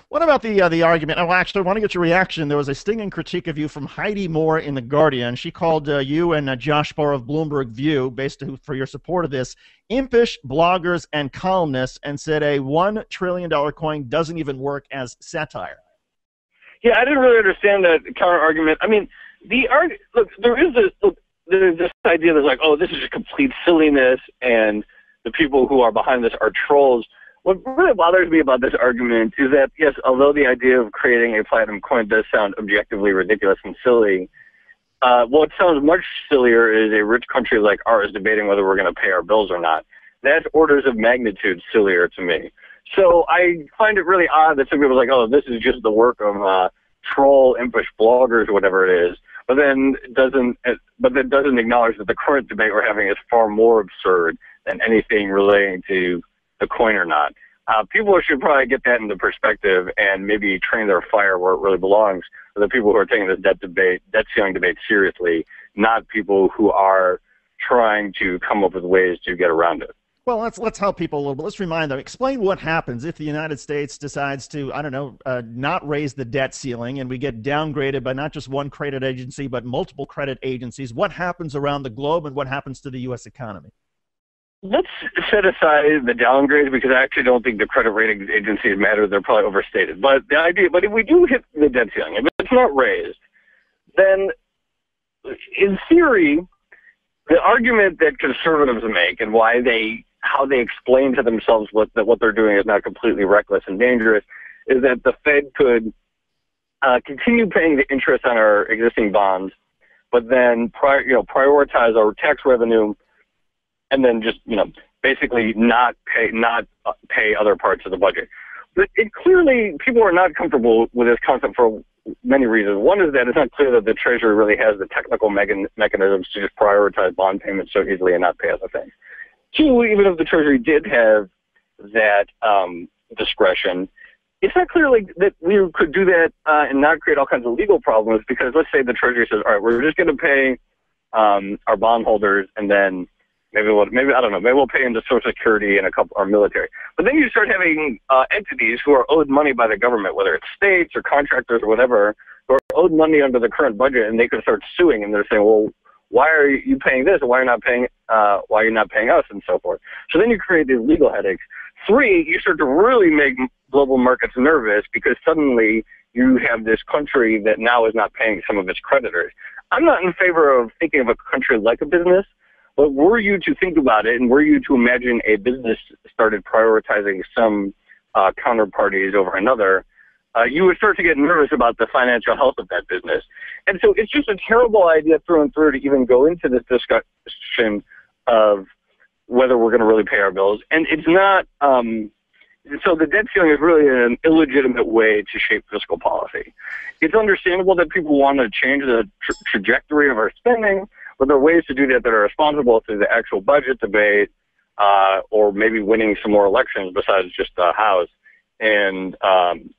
What about the argument? Oh, actually, I want to get your reaction. There was a stinging critique of you from Heidi Moore in The Guardian. She called you and Josh Barr of Bloomberg View, for your support of this, impish bloggers and columnists, and said a $1 trillion coin doesn't even work as satire. Yeah, I didn't really understand that counter argument. I mean, look, there's this idea that's like, oh, this is just complete silliness, and the people who are behind this are trolls. What really bothers me about this argument is that, yes, although the idea of creating a platinum coin does sound objectively ridiculous and silly, what sounds much sillier is a rich country like ours debating whether we're going to pay our bills or not. That's orders of magnitude sillier to me. So I find it really odd that some people are like, oh, this is just the work of troll, impish bloggers or whatever it is, but then doesn't acknowledge that the current debate we're having is far more absurd than anything relating to the coin or not. People should probably get that into perspective and maybe train their fire where it really belongs for the people who are taking this debt ceiling debate seriously, not people who are trying to come up with ways to get around it. Well, let's help people a little bit. Let's remind them. Explain what happens if the United States decides to, I don't know, not raise the debt ceiling, and we get downgraded by not just one credit agency but multiple credit agencies. What happens around the globe, and what happens to the U.S. economy? Let's set aside the downgrades because I actually don't think the credit rating agencies matter. They're probably overstated. But if we do hit the debt ceiling, if it's not raised, then in theory, the argument that conservatives make and how they explain to themselves that what they're doing is not completely reckless and dangerous is that the Fed could continue paying the interest on our existing bonds, but then prioritize our tax revenue, and then just basically not pay other parts of the budget. But clearly people are not comfortable with this concept for many reasons. One is that it's not clear that the Treasury really has the technical mechanisms to just prioritize bond payments so easily and not pay other things. Two, even if the Treasury did have that discretion, it's not clear that we could do that and not create all kinds of legal problems, because let's say the Treasury says, all right, we're just going to pay our bondholders, and then maybe we'll pay into Social Security and our military. But then you start having entities who are owed money by the government, whether it's states or contractors or whatever, who are owed money under the current budget, and they could start suing, and they're saying, well, why are you paying this? Why are you not paying us, and so forth? So then you create these legal headaches. Three, you start to really make global markets nervous because suddenly you have this country that now is not paying some of its creditors. I'm not in favor of thinking of a country like a business, but were you to think about it, and were you to imagine a business started prioritizing some counterparties over another, you would start to get nervous about the financial health of that business. And so it's just a terrible idea through and through to even go into this discussion of whether we're going to really pay our bills. And it's not, so the debt ceiling is really an illegitimate way to shape fiscal policy. It's understandable that people want to change the trajectory of our spending, but there are ways to do that that are responsible through the actual budget debate, or maybe winning some more elections besides just the House. And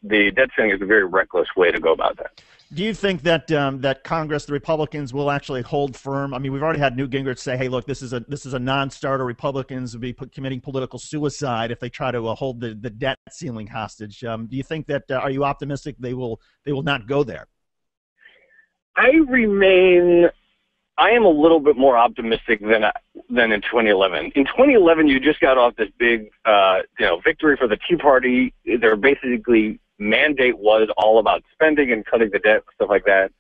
the debt ceiling is a very reckless way to go about that. Do you think that that Congress, the Republicans, will actually hold firm? I mean, we've already had Newt Gingrich say, "Hey, look, this is a non-starter. Republicans would be committing political suicide if they try to hold the debt ceiling hostage." Do you think that? Are you optimistic they will not go there? I am a little bit more optimistic than in 2011. In 2011, you just got off this big, victory for the Tea Party. Their basically mandate was all about spending and cutting the debt, stuff like that.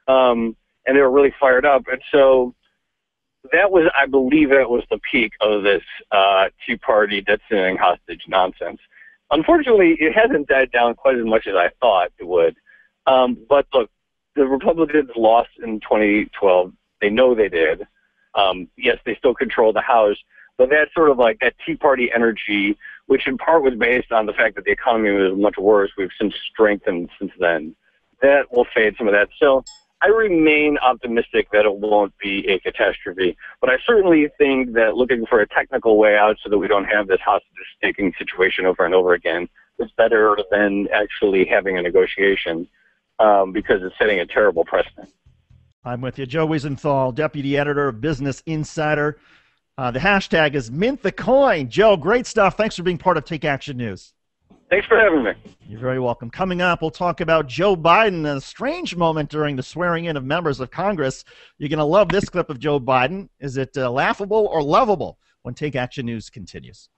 And they were really fired up. And so I believe that was the peak of this Tea Party debt ceiling hostage nonsense. Unfortunately, it hasn't died down quite as much as I thought it would. But look, the Republicans lost in 2012. They know they did. Yes, they still control the House, but that's sort of like that Tea Party energy, which in part was based on the fact that the economy was much worse. We've since strengthened since then. That will fade some of that. So I remain optimistic that it won't be a catastrophe, but I certainly think that looking for a technical way out so that we don't have this hostage-taking situation over and over again is better than actually having a negotiation, because it's setting a terrible precedent. I'm with you. Joe Weisenthal, Deputy Editor of Business Insider. The hashtag is Mint the Coin. Joe, great stuff. Thanks for being part of Take Action News. Thanks for having me. You're very welcome. Coming up, we'll talk about Joe Biden, a strange moment during the swearing in of members of Congress. You're going to love this clip of Joe Biden. Is it laughable or lovable? When Take Action News continues.